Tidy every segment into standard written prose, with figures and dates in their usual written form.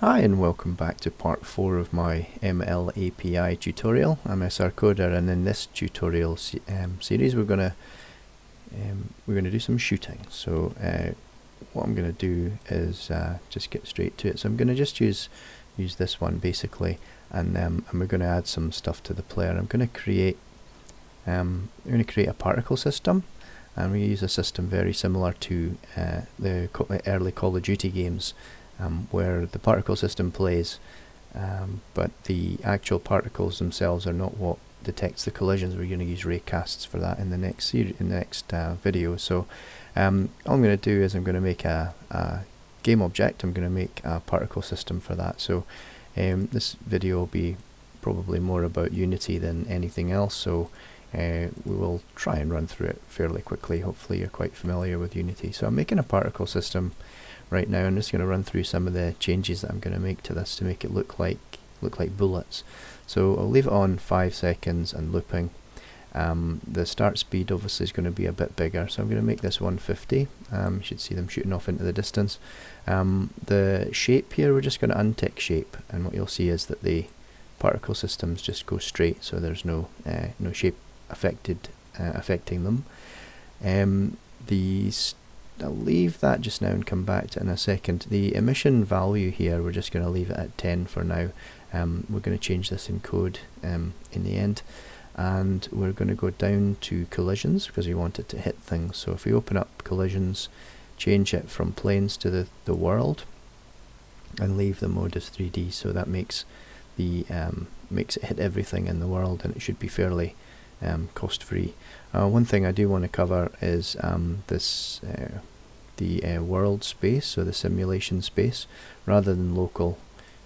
Hi and welcome back to part 4 of my MLAPI tutorial. I'm SR Coder, and in this tutorial series we're going to do some shooting. So what I'm going to do is just get straight to it. So I'm going to just use this one basically, and we're going to add some stuff to the player. I'm going to create a particle system, and we use a system very similar to the early Call of Duty games. Where the particle system plays, but the actual particles themselves are not what detects the collisions. We're going to use raycasts for that in the next video. So all I'm going to do is I'm going to make a game object. I'm going to make a particle system for that. So this video will be probably more about Unity than anything else. So we will try and run through it fairly quickly. Hopefully you're quite familiar with Unity. So I'm making a particle system right now. I'm just going to run through some of the changes that I'm going to make to this to make it look like bullets. So I'll leave it on 5 seconds and looping. The start speed obviously is going to be a bit bigger, so I'm going to make this 150. You should see them shooting off into the distance. The shape here, we're just going to untick shape, and what you'll see is that the particle systems just go straight, so there's no shape affecting them. I'll leave that just now and come back to it in a second. The emission value here, we're just going to leave it at 10 for now. We're going to change this in code in the end, and we're going to go down to collisions because we want it to hit things. So if we open up collisions, change it from planes to the world, and leave the mode as 3D, so that makes it hit everything in the world, and it should be fairly cost-free. One thing I do want to cover is the world space, so the simulation space. Rather than local,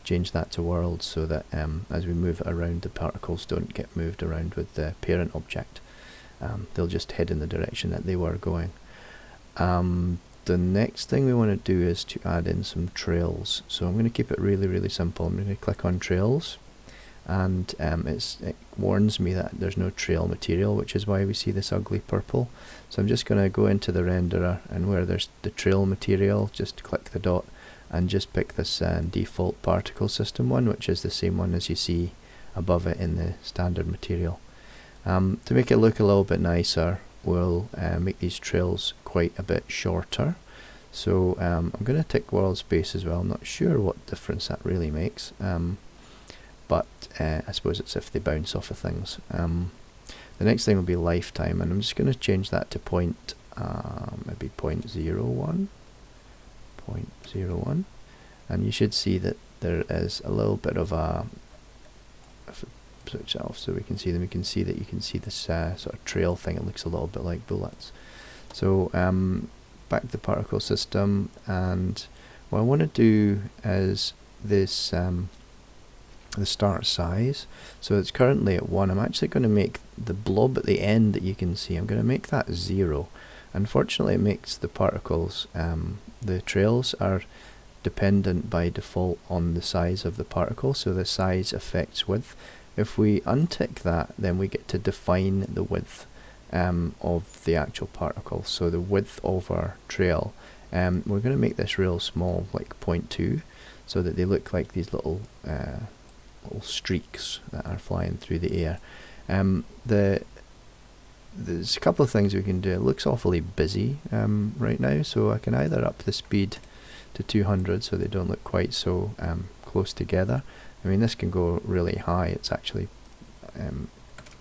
change that to world, so that as we move it around, the particles don't get moved around with the parent object. They'll just head in the direction that they were going. The next thing we want to do is to add in some trails. So I'm going to keep it really simple. I'm going to click on trails, and it warns me that there's no trail material, which is why we see this ugly purple. So I'm just going to go into the renderer, and where there's the trail material, just click the dot and just pick this default particle system one, which is the same one as you see above it in the standard material. To make it look a little bit nicer, we'll make these trails quite a bit shorter. So I'm going to tick world space as well. I'm not sure what difference that really makes. But I suppose it's if they bounce off of things. The next thing will be lifetime, and I'm just going to change that to maybe 0.01, and you should see that there is a little bit of a, if I switch it off so we can see them, you can see this sort of trail thing. It looks a little bit like bullets. So back to the particle system, and what I want to do is this the start size. So it's currently at 1. I'm actually going to make the blob at the end that you can see, I'm going to make that 0. Unfortunately, it makes the particles, the trails are dependent by default on the size of the particle, so the size affects width. If we untick that, then we get to define the width of the actual particle, so the width of our trail. We're going to make this real small, like 0.2, so that they look like these little streaks that are flying through the air. There's a couple of things we can do. It looks awfully busy right now, so I can either up the speed to 200 so they don't look quite so close together. I mean, this can go really high. It's actually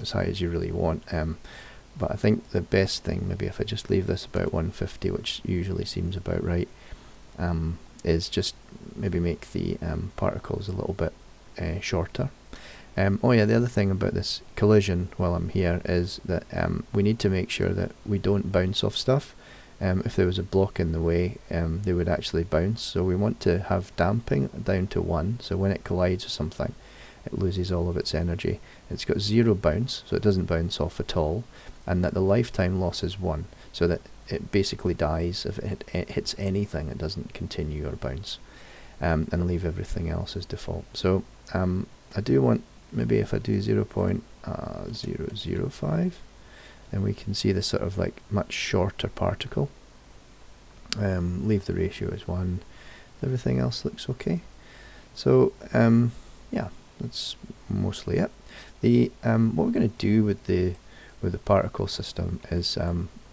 as high as you really want. But I think the best thing, maybe if I just leave this about 150, which usually seems about right, is just maybe make the particles a little bit shorter. Oh yeah, the other thing about this collision while I'm here is that we need to make sure that we don't bounce off stuff. If there was a block in the way, they would actually bounce, so we want to have damping down to 1, so when it collides with something it loses all of its energy. It's got 0 bounce, so it doesn't bounce off at all, and that the lifetime loss is 1, so that it basically dies if it hits anything. It doesn't continue or bounce, and leave everything else as default. So I do want, maybe if I do 0.005, then we can see this sort of like much shorter particle. Leave the ratio as 1. Everything else looks okay. So yeah, that's mostly it. The what we're going to do with the particle system is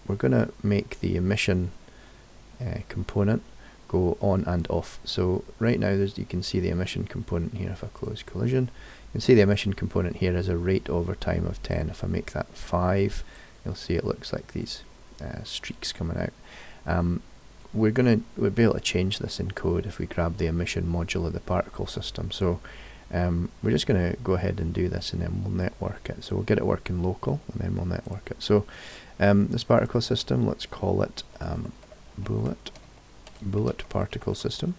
we're going to make the emission component go on and off. So right now you can see the emission component here. If I close collision, you can see the emission component here is a rate over time of 10. If I make that 5, you'll see it looks like these streaks coming out. We'll be able to change this in code if we grab the emission module of the particle system. So we're just going to go ahead and do this, and then we'll network it. So we'll get it working local, and then we'll network it. So this particle system, let's call it bullet particle system.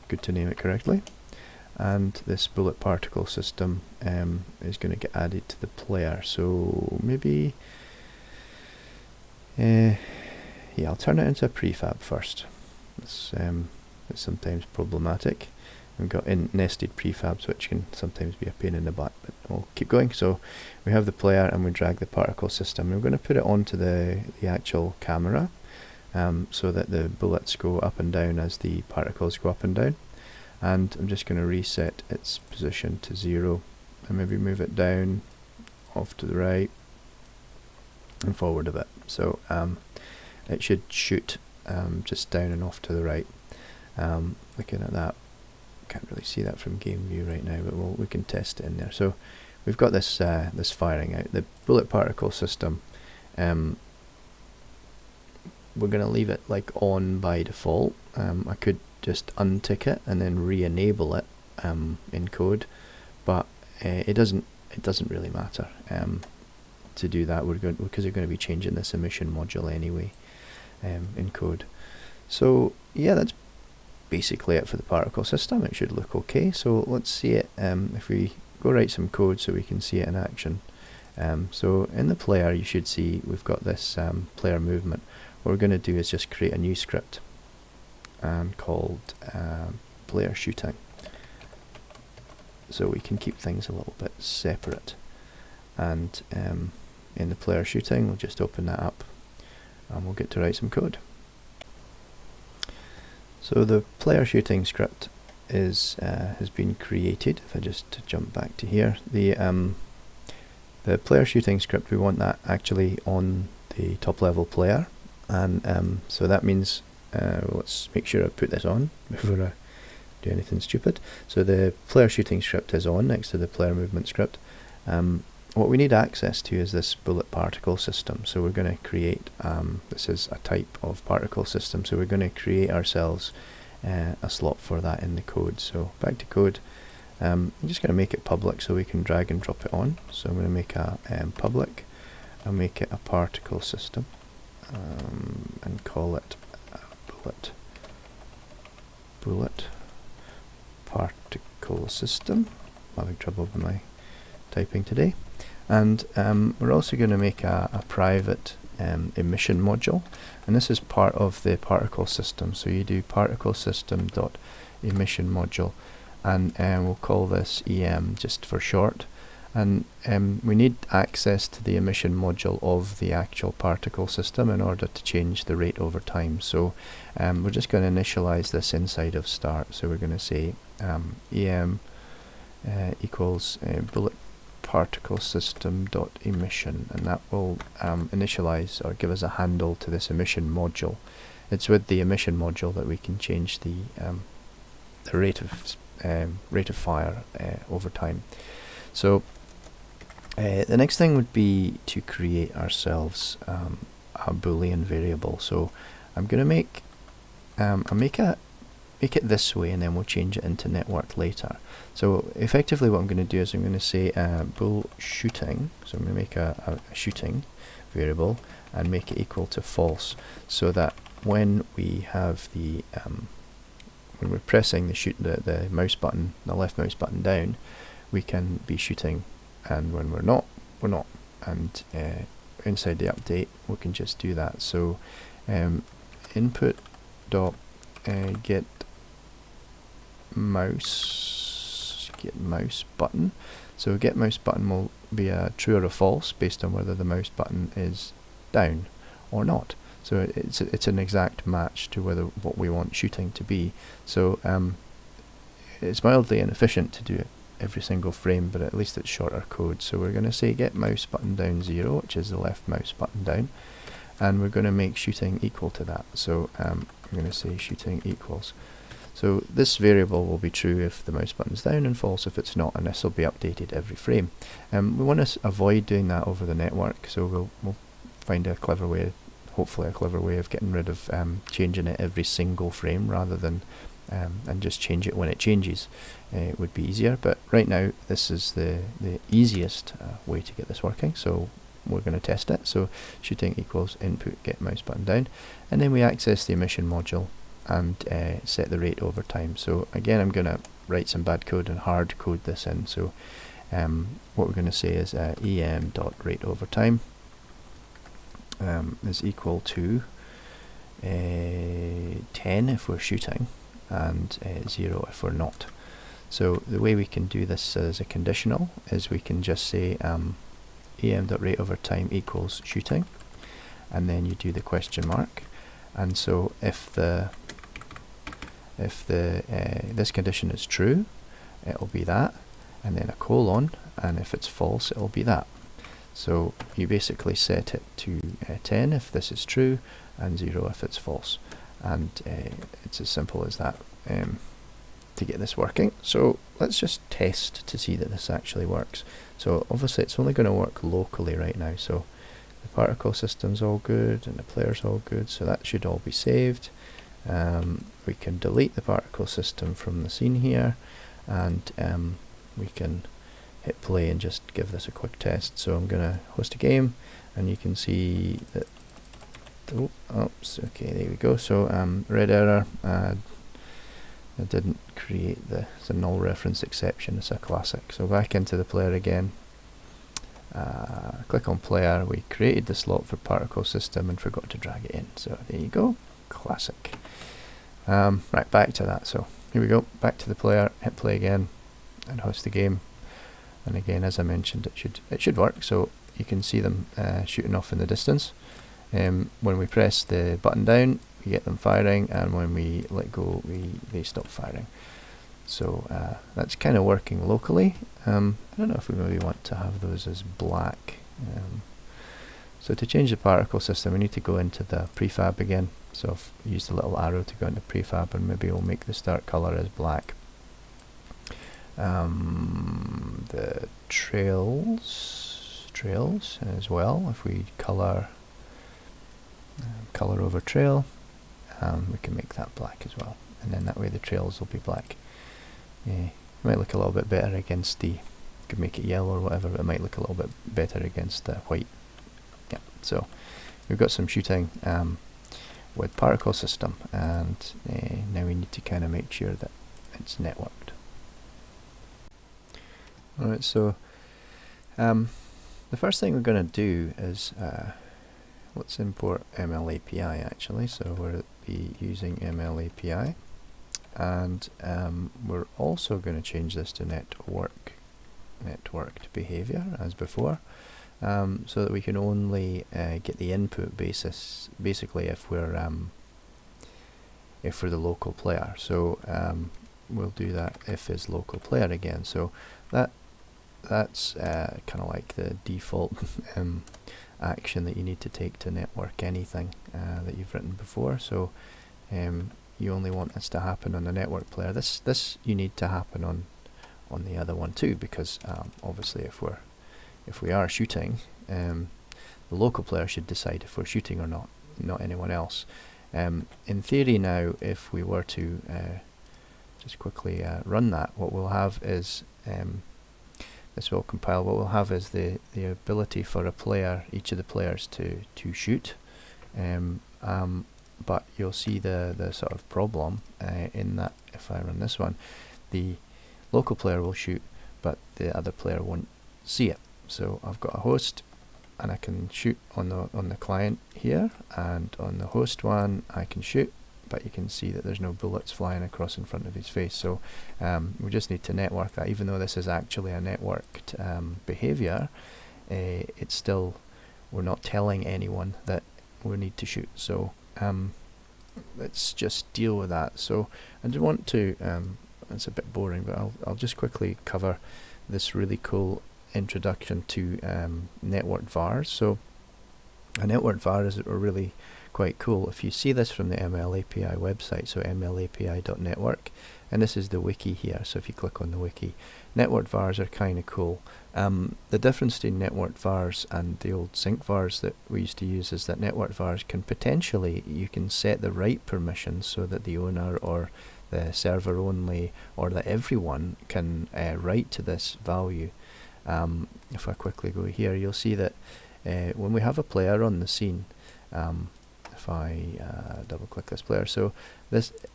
Good to name it correctly. And this bullet particle system is going to get added to the player. So maybe, yeah, I'll turn it into a prefab first. It's sometimes problematic. We've got nested prefabs, which can sometimes be a pain in the butt, but we'll keep going. So we have the player, and we drag the particle system. We're going to put it onto the actual camera, so that the bullets go up and down as the particles go up and down. And I'm just going to reset its position to 0, and maybe move it down, off to the right, and forward a bit. So it should shoot just down and off to the right. Looking at that, can't really see that from game view right now, but we can test it in there. So we've got this this firing out. The bullet particle system, we're going to leave it like on by default. I could just untick it and then re-enable it in code, but it doesn't really matter to do that. Because we're going to be changing this emission module anyway in code. So yeah, that's basically it for the particle system. It should look okay. So let's see it if we go write some code so we can see it in action. So in the player, you should see we've got this player movement. What we're going to do is just create a new script called player shooting, so we can keep things a little bit separate. And in the player shooting, we'll just open that up, and we'll get to write some code. So the player shooting script is has been created. If I just jump back to here, the player shooting script, we want that actually on the top level player, and so that means let's make sure I put this on before I do anything stupid. So the player shooting script is on next to the player movement script. What we need access to is this bullet particle system. So we're going to create, this is a type of particle system, so we're going to create ourselves a slot for that in the code. So back to code, I'm just going to make it public so we can drag and drop it on. So I'm going to make a public, I'll make it a particle system, and call it bullet particle system. I'm having trouble with my typing today. And we're also going to make a private emission module, and this is part of the particle system. So you do particle system dot emission module, and we'll call this EM just for short. And we need access to the emission module of the actual particle system in order to change the rate over time. So we're just going to initialize this inside of start. So we're going to say EM equals bullet particle system dot emission, and that will initialize or give us a handle to this emission module. It's with the emission module that we can change the rate of fire over time. So the next thing would be to create ourselves a Boolean variable. So I'm going to make it this way, and then we'll change it into network later. So effectively what I'm going to do is I'm going to say bool shooting. So I'm going to make a shooting variable and make it equal to false, so that when we have the when we're pressing the mouse button, the left mouse button down, we can be shooting, and when we're not, we're not. And inside the update we can just do that. So input dot get mouse button. So get mouse button will be a true or a false based on whether the mouse button is down or not. So it's an exact match to what we want shooting to be. So it's mildly inefficient to do it every single frame, but at least it's shorter code. So we're going to say get mouse button down 0, which is the left mouse button down, and we're going to make shooting equal to that. So I'm going to say shooting equals. So this variable will be true if the mouse button's down and false if it's not, and this will be updated every frame. We want to avoid doing that over the network, so we'll find a clever way, hopefully a clever way of getting rid of changing it every single frame rather than and just change it when it changes. It would be easier, but right now this is the easiest way to get this working, so we're going to test it. So shooting equals input get mouse button down, and then we access the emission module and set the rate over time. So again, I'm going to write some bad code and hard code this in. So what we're going to say is em.rate over time is equal to 10 if we're shooting and 0 if we're not. So the way we can do this as a conditional is we can just say em.rate over time equals shooting, and then you do the question mark, and so if this condition is true, it'll be that, and then a colon, and if it's false, it'll be that. So you basically set it to 10 if this is true, and 0 if it's false, and it's as simple as that to get this working. So let's just test to see that this actually works. So obviously it's only going to work locally right now, so the particle system's all good and the player's all good, so that should all be saved. We can delete the particle system from the scene here, and we can hit play and just give this a quick test. So I'm going to host a game, and you can see that, oops, okay, there we go. So red error, I didn't create it's a null reference exception, it's a classic. So back into the player again, click on player, we created the slot for particle system and forgot to drag it in. So there you go, classic. Right, back to that. So here we go, back to the player, hit play again, and host the game. And again, as I mentioned, it should work. So you can see them shooting off in the distance. When we press the button down, we get them firing, and when we let go, they stop firing. So that's kind of working locally. I don't know if we maybe want to have those as black. So to change the particle system, we need to go into the prefab again. So I've used the little arrow to go into prefab, and maybe we'll make the start color as black. The trails as well, if we color over trail, we can make that black as well, and then that way the trails will be black. It might look a little bit better against the, could make it yellow or whatever, but it might look a little bit better against the white. Yeah, so we've got some shooting with particle system, and now we need to kind of make sure that it's networked. Alright, so the first thing we're going to do is let's import MLAPI actually. So we'll be using MLAPI, and we're also going to change this to networked behavior as before, so that we can only get the input basically if we're the local player. So we'll do that if is local player again. So that's kind of like the default action that you need to take to network anything that you've written before. So you only want this to happen on the network player. This you need to happen on the other one too, because obviously if we are shooting, the local player should decide if we're shooting or not anyone else. In theory now, if we were to just quickly run that, what we'll have is this will compile. What we'll have is the ability for a player, each of the players, to shoot. But you'll see the sort of problem in that if I run this one, the local player will shoot, but the other player won't see it. So I've got a host, and I can shoot on the client here, and on the host one I can shoot, but you can see that there's no bullets flying across in front of his face. So we just need to network that. Even though this is actually a networked behavior, it's still, we're not telling anyone that we need to shoot. So let's just deal with that. So I do want to it's a bit boring, but I'll just quickly cover this really cool introduction to NetworkVars. So a NetworkVars are really quite cool. If you see this from the MLAPI website, so mlapi.network, and this is the wiki here, so if you click on the wiki, NetworkVars are kind of cool. The difference between NetworkVars and the old synchvars that we used to use is that NetworkVars can potentially, you can set the right permissions so that the owner or the server only, or that everyone can write to this value. If I quickly go here, you'll see that when we have a player on the scene, if I double click this player, so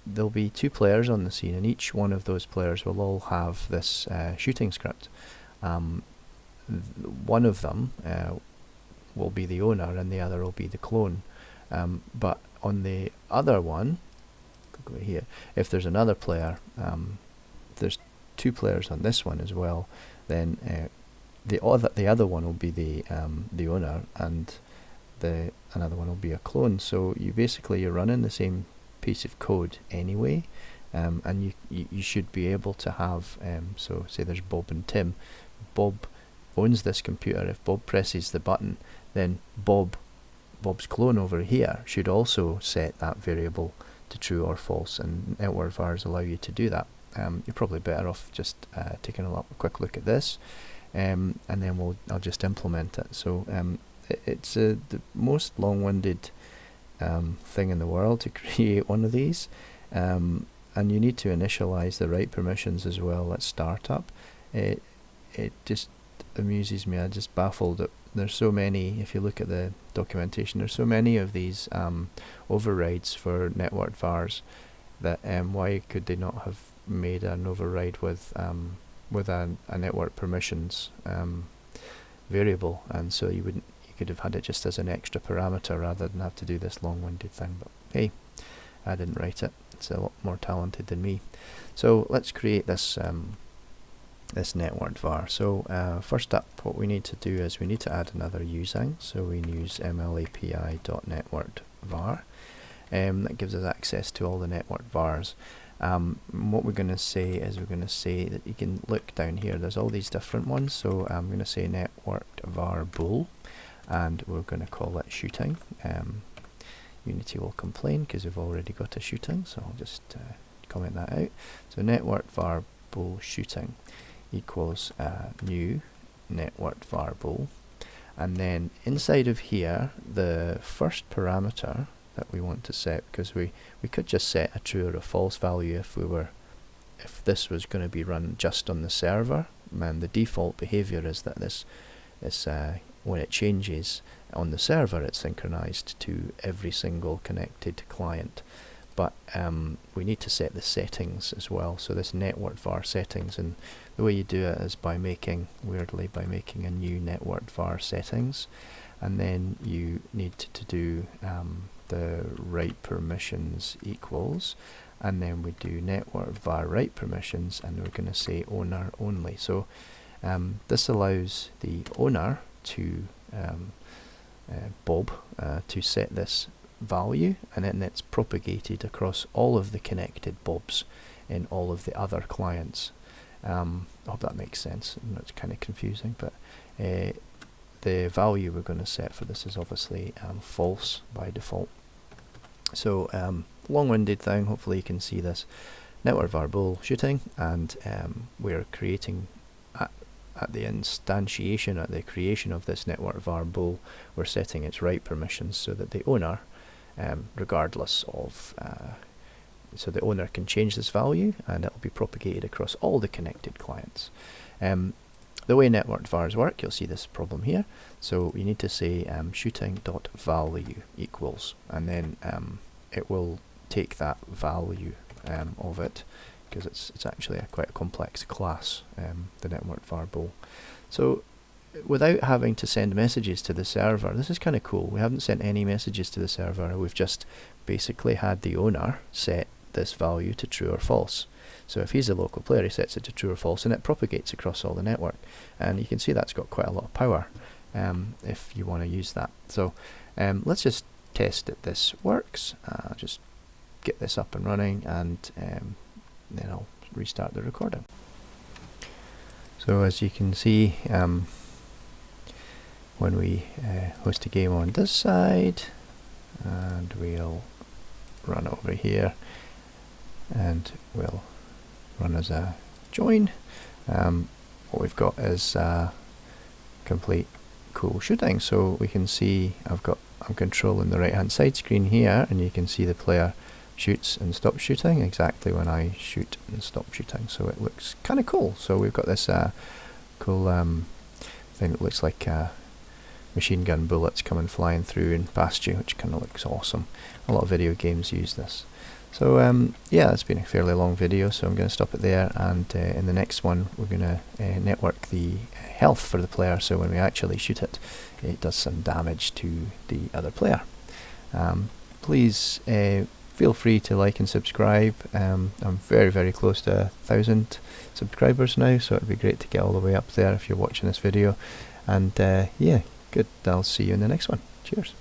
there'll be two players on the scene, and each one of those players will all have this shooting script. One of them will be the owner and the other will be the clone, but on the other one, go here, if there's another player, there's two players on this one as well, then the other one will be the owner, and another one will be a clone. So you're running the same piece of code anyway, and you should be able to have, so say there's Bob and Tim. Bob owns this computer. If Bob presses the button, then Bob's clone over here should also set that variable to true or false, and NetworkVars allow you to do that. You're probably better off just taking a quick look at this, and then I'll just implement it. So it's the most long-winded thing in the world to create one of these, and you need to initialize the right permissions as well at startup. It just amuses me. I'm just baffled that there's so many. If you look at the documentation, there's so many of these overrides for NetworkVars that why could they not have made an override with a network permissions variable, and so you could have had it just as an extra parameter rather than have to do this long-winded thing. But hey, I didn't write it. It's a lot more talented than me. So let's create this this NetworkVar. So first up, what we need to do is we need to add another using. So we use MLAPI.NetworkVar. That gives us access to all the NetworkVars. What we're going to say is we're going to say that you can look down here. There's all these different ones. So I'm going to say NetworkVar bool, and we're going to call it shooting. Unity will complain because we've already got a shooting, so I'll just comment that out. So NetworkVar bool shooting equals new NetworkVar bool, and then inside of here the first parameter that we want to set, because we could just set a true or a false value if this was going to be run just on the server, and the default behavior is that this when it changes on the server it's synchronized to every single connected client. But we need to set the settings as well, so this NetworkVar settings, and the way you do it is by making a new NetworkVar settings, and then you need to do the right permissions equals, and then we do NetworkVar right permissions, and we're going to say owner only. So this allows the owner to Bob to set this value, and then it's propagated across all of the connected Bobs in all of the other clients. I hope that makes sense. I know it's kind of confusing, but the value we're going to set for this is obviously false by default. So long-winded thing, hopefully you can see this. NetworkVar bool shooting, and we're creating at the instantiation, at the creation of this NetworkVar bool, we're setting its right permissions so that the owner, regardless of, so the owner can change this value and it will be propagated across all the connected clients. The way NetworkVars work, you'll see this problem here. So you need to say shooting.value equals, and then it will take that value of it, because it's actually quite a complex class, the NetworkVar bool. So without having to send messages to the server, this is kind of cool. We haven't sent any messages to the server. We've just basically had the owner set this value to true or false. So if he's a local player, he sets it to true or false, and it propagates across all the network. And you can see that's got quite a lot of power if you want to use that. So let's just test that this works. Just get this up and running, and then I'll restart the recording. So as you can see, when we host a game on this side, and we'll run over here, and we'll run as a join, what we've got is complete cool shooting. So we can see I'm controlling the right hand side screen here, and you can see the player shoots and stops shooting exactly when I shoot and stop shooting, so it looks kind of cool. So we've got this cool thing that looks like machine gun bullets coming flying through and past you, which kind of looks awesome. A lot of video games use this. So yeah, it's been a fairly long video, so I'm going to stop it there, and in the next one we're going to network the health for the player, so when we actually shoot it, it does some damage to the other player. Please feel free to like and subscribe. I'm very close to 1,000 subscribers now, so it'd be great to get all the way up there if you're watching this video. And yeah, good. I'll see you in the next one. Cheers.